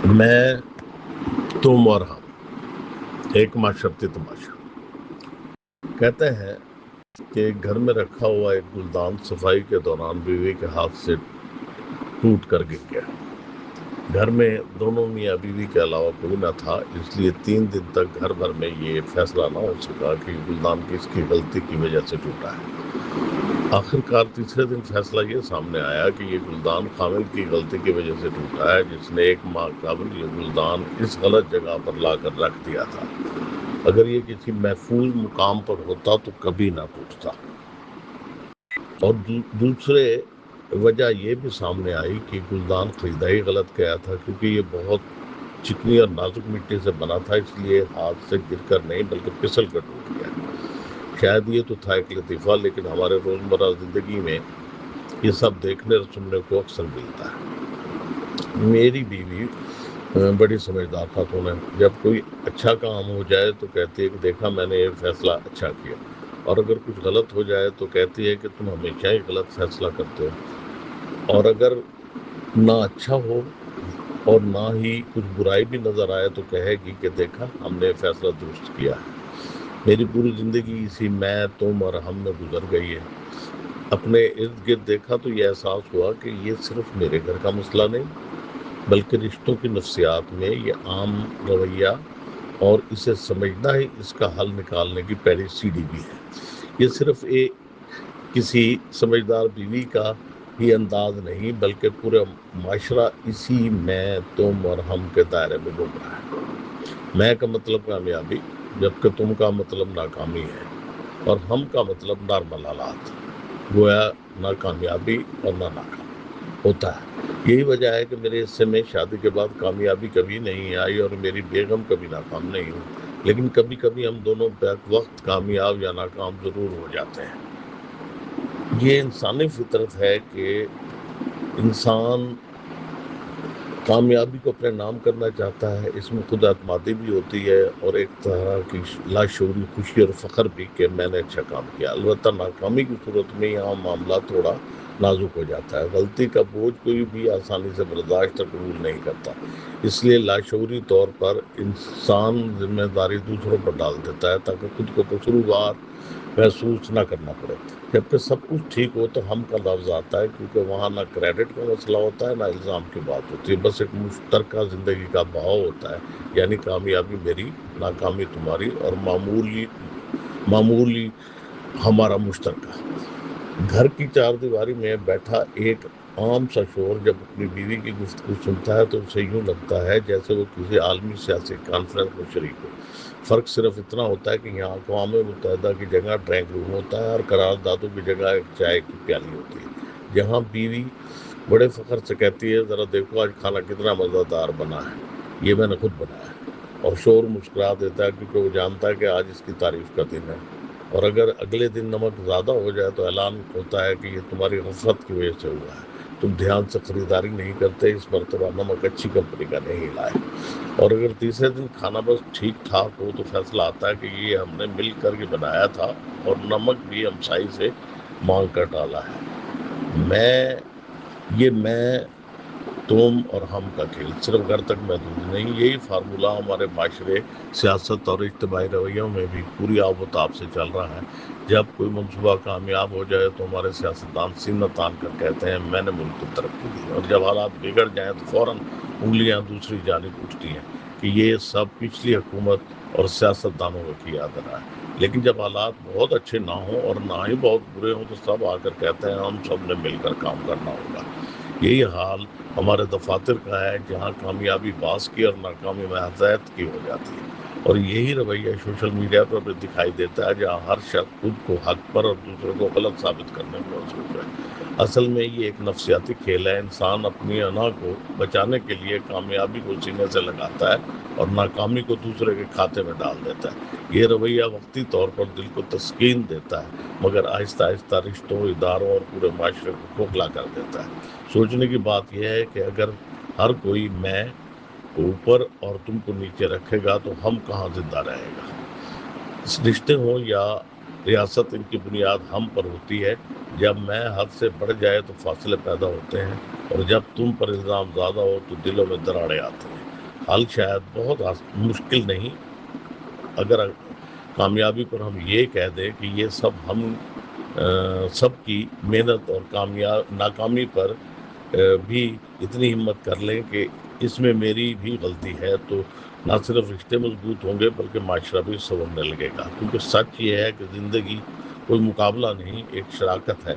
میں، تم اور ہم، ایک معاشرتی تماشا۔ کہتے ہیں کہ گھر میں رکھا ہوا ایک گلدان صفائی کے دوران بیوی کے ہاتھ سے ٹوٹ کر گر گیا۔ گھر میں دونوں میاں بیوی کے علاوہ کوئی نہ تھا، اس لیے 3 دن تک گھر بھر میں یہ فیصلہ نہ ہو سکا کہ گلدان کس کی غلطی کی وجہ سے ٹوٹا ہے۔ آخر کار تیسرے دن فیصلہ یہ سامنے آیا کہ یہ گلدان خاوند کی غلطی کی وجہ سے ٹوٹا ہے، جس نے 1 ماہ قبل یہ گلدان اس غلط جگہ پر لا کر رکھ دیا تھا۔ اگر یہ کسی محفوظ مقام پر ہوتا تو کبھی نہ ٹوٹتا۔ اور دوسرے وجہ یہ بھی سامنے آئی کہ گلدان خریدا ہی غلط گیا تھا، کیونکہ یہ بہت چکنی اور نازک مٹی سے بنا تھا، اس لیے ہاتھ سے گر کر نہیں بلکہ پھسل کر ٹوٹ گیا۔ شاید یہ تو تھا ایک لطیفہ، لیکن ہمارے روزمرہ زندگی میں یہ سب دیکھنے اور سننے کو اکثر ملتا ہے۔ میری بیوی بڑی سمجھدار خاتون ہے۔ جب کوئی اچھا کام ہو جائے تو کہتی ہے کہ دیکھا میں نے یہ فیصلہ اچھا کیا، اور اگر کچھ غلط ہو جائے تو کہتی ہے کہ تم ہمیشہ ہی غلط فیصلہ کرتے ہو، اور اگر نہ اچھا ہو اور نہ ہی کچھ برائی بھی نظر آئے تو کہے گی کہ دیکھا ہم نے فیصلہ درست کیا ہے۔ میری پوری زندگی اسی میں، تم اور ہم میں گزر گئی ہے۔ اپنے ارد گرد دیکھا تو یہ احساس ہوا کہ یہ صرف میرے گھر کا مسئلہ نہیں، بلکہ رشتوں کی نفسیات میں یہ عام رویہ، اور اسے سمجھنا ہی اس کا حل نکالنے کی پہلی سیڑھی بھی ہے۔ یہ صرف کسی سمجھدار بیوی کا ہی انداز نہیں، بلکہ پورا معاشرہ اسی میں، تم اور ہم کے دائرے میں گھوم رہا ہے۔ میں کا مطلب کامیابی، جبکہ تم کا مطلب ناکامی ہے، اور ہم کا مطلب نارمل حالات۔ گویا نہ کامیابی اور نہ ناکامی ہوتا ہے۔ یہی وجہ ہے کہ میرے حصے میں شادی کے بعد کامیابی کبھی نہیں آئی اور میری بیگم کبھی ناکام نہیں ہوئی، لیکن کبھی کبھی ہم دونوں بیک وقت کامیاب یا ناکام ضرور ہو جاتے ہیں۔ یہ انسانی فطرت ہے کہ انسان کامیابی کو اپنے نام کرنا چاہتا ہے۔ اس میں خود اعتمادی بھی ہوتی ہے اور ایک طرح کی لاشعوری خوشی اور فخر بھی کہ میں نے اچھا کام کیا۔ البتہ ناکامی کی صورت میں یہاں معاملہ تھوڑا نازک ہو جاتا ہے۔ غلطی کا بوجھ کوئی بھی آسانی سے برداشت اور قبول نہیں کرتا، اس لیے لاشعوری طور پر انسان ذمہ داری دوسروں پر ڈال دیتا ہے تاکہ خود کو قصوروار محسوس نہ کرنا پڑے۔ جبکہ سب کچھ ٹھیک ہو تو ہم کا لفظ آتا ہے، کیونکہ وہاں نہ کریڈٹ کا مسئلہ ہوتا ہے نہ الزام کی بات ہوتی ہے، بس ایک مشترکہ زندگی کا بہاؤ ہوتا ہے، یعنی کامیابی میری، ناکامی تمہاری، اور معمولی ہمارا مشترکہ۔ گھر کی 4 دیواری میں بیٹھا ایک عام سا شور جب اپنی بیوی کی گفتگو سنتا ہے تو اسے یوں لگتا ہے جیسے وہ کسی عالمی سیاسی کانفرنس میں شریک ہو۔ فرق صرف اتنا ہوتا ہے کہ یہاں اقوام متحدہ کی جگہ ڈرائنگ روم ہوتا ہے اور قراردادوں کی جگہ ایک چائے کی پیالی ہوتی ہے، جہاں بیوی بڑے فخر سے کہتی ہے ذرا دیکھو آج کھانا کتنا مزیدار بنا ہے، یہ میں نے خود بنایا ہے، اور شور مسکرا دیتا ہے کیونکہ وہ جانتا ہے کہ آج اس کی تعریف کا دن ہے۔ اور اگر اگلے دن نمک زیادہ ہو جائے تو اعلان ہوتا ہے کہ یہ تمہاری غفلت کی وجہ سے ہوا ہے، تم دھیان سے خریداری نہیں کرتے، اس مرتبہ نمک اچھی کمپنی کا نہیں لائے۔ اور اگر تیسرے دن کھانا بس ٹھیک ٹھاک ہو تو فیصلہ آتا ہے کہ یہ ہم نے مل کر کے بنایا تھا، اور نمک بھی ہمسائی سے مانگ کر ڈالا ہے۔ میں، تم اور ہم کا کھیل صرف گھر تک محدود نہیں۔ یہی فارمولہ ہمارے معاشرے، سیاست اور اجتماعی رویوں میں بھی پوری آب و تاب سے چل رہا ہے۔ جب کوئی منصوبہ کامیاب ہو جائے تو ہمارے سیاستدان سینہ تان کر کہتے ہیں میں نے ملک کو ترقی دی، اور جب حالات بگڑ جائیں تو فوراً انگلیاں دوسری جانب اٹھتی ہیں کہ یہ سب پچھلی حکومت اور سیاستدانوں کا کیا دھرا ہے۔ لیکن جب حالات بہت اچھے نہ ہوں اور نہ ہی بہت برے ہوں تو سب آ کر کہتے ہیں ہم سب نے مل کر کام کرنا ہوگا۔ یہی حال ہمارے دفاتر کا ہے، جہاں کامیابی باعث کی اور ناکامی ماتحت کی ہو جاتی ہے۔ اور یہی رویہ سوشل میڈیا پر بھی دکھائی دیتا ہے، جہاں ہر شخص خود کو حق پر اور دوسروں کو غلط ثابت کرنے میں مصروف ہے۔ اصل میں یہ ایک نفسیاتی کھیل ہے۔ انسان اپنی انا کو بچانے کے لیے کامیابی کو سینے سے لگاتا ہے اور ناکامی کو دوسرے کے کھاتے میں ڈال دیتا ہے۔ یہ رویہ وقتی طور پر دل کو تسکین دیتا ہے، مگر آہستہ آہستہ رشتوں، اداروں اور پورے معاشرے کو کھوکھلا کر دیتا ہے۔ سوچنے کی بات یہ ہے کہ اگر ہر کوئی میں کو اوپر اور تم کو نیچے رکھے گا تو ہم کہاں زندہ رہے گا۔ رشتے ہوں یا ریاست، ان کی بنیاد ہم پر ہوتی ہے۔ جب میں حد سے بڑھ جائے تو فاصلے پیدا ہوتے ہیں، اور جب تم پر الزام زیادہ ہو تو دلوں میں دراڑیں آتی ہیں۔ حل شاید بہت مشکل نہیں، اگر کامیابی پر ہم یہ کہہ دیں کہ یہ سب ہم سب کی محنت اور ناکامی پر بھی اتنی ہمت کر لیں کہ اس میں میری بھی غلطی ہے، تو نہ صرف رشتے مضبوط ہوں گے بلکہ معاشرہ بھی سنورنے لگے گا. کیونکہ سچ یہ ہے کہ زندگی کوئی مقابلہ نہیں، ایک شراکت ہے.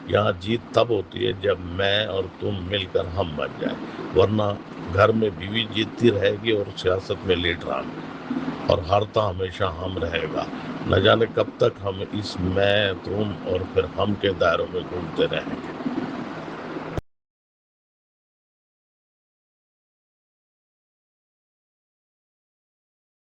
یہاں جیت تب ہوتی ہے جب میں اور تم مل کر ہم بن جائیں، ورنہ گھر میں بیوی جیتتی رہے گی اور سیاست میں لیڈران، اور ہارتا ہمیشہ ہم رہے گا. نہ جانے کب تک ہم اس میں تم اور پھر ہم کے دائروں میں گھومتے رہیں گے.